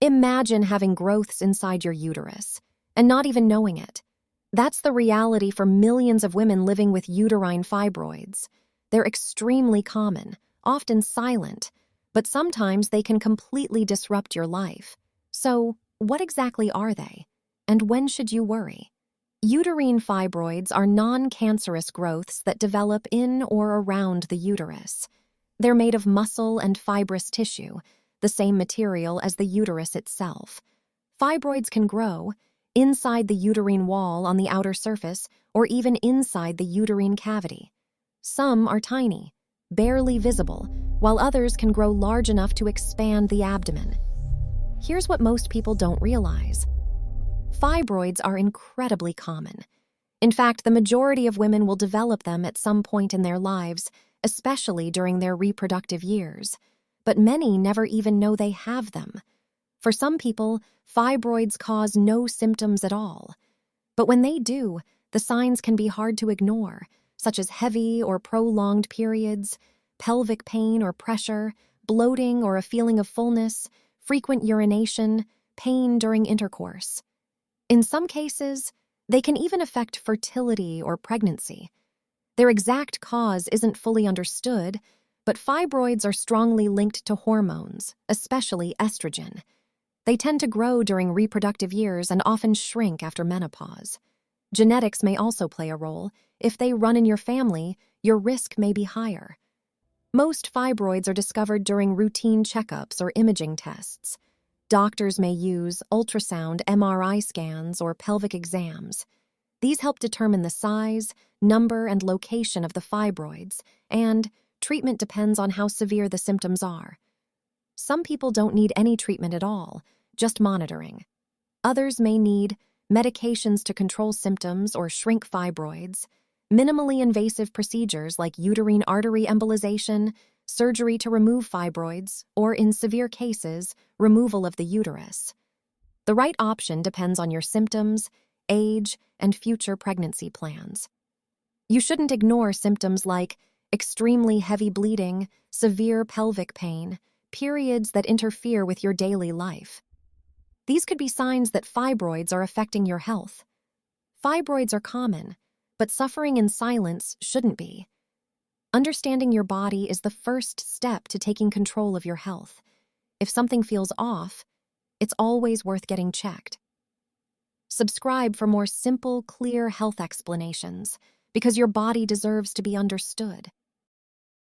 Imagine having growths inside your uterus and not even knowing it. That's the reality for millions of women living with uterine fibroids. They're extremely common, often silent, but sometimes they can completely disrupt your life. So, what exactly are they? And when should you worry? Uterine fibroids are non-cancerous growths that develop in or around the uterus. They're made of muscle and fibrous tissue, the same material as the uterus itself. Fibroids can grow inside the uterine wall on the outer surface or even inside the uterine cavity. Some are tiny, barely visible, while others can grow large enough to expand the abdomen. Here's what most people don't realize. Fibroids are incredibly common. In fact, the majority of women will develop them at some point in their lives, especially during their reproductive years. But many never even know they have them. For some people, fibroids cause no symptoms at all. But when they do, the signs can be hard to ignore, such as heavy or prolonged periods, pelvic pain or pressure, bloating or a feeling of fullness, frequent urination, pain during intercourse. In some cases, they can even affect fertility or pregnancy. Their exact cause isn't fully understood, but fibroids are strongly linked to hormones, especially estrogen. They tend to grow during reproductive years and often shrink after menopause. Genetics may also play a role. If they run in your family, your risk may be higher. Most fibroids are discovered during routine checkups or imaging tests. Doctors may use ultrasound, MRI scans, or pelvic exams. These help determine the size, number, and location of the fibroids, and treatment depends on how severe the symptoms are. Some people don't need any treatment at all, just monitoring. Others may need medications to control symptoms or shrink fibroids, minimally invasive procedures like uterine artery embolization, surgery to remove fibroids, or in severe cases, removal of the uterus. The right option depends on your symptoms, age, and future pregnancy plans. You shouldn't ignore symptoms like extremely heavy bleeding, severe pelvic pain, periods that interfere with your daily life. These could be signs that fibroids are affecting your health. Fibroids are common, but suffering in silence shouldn't be. Understanding your body is the first step to taking control of your health. If something feels off, it's always worth getting checked. Subscribe for more simple, clear health explanations, because your body deserves to be understood.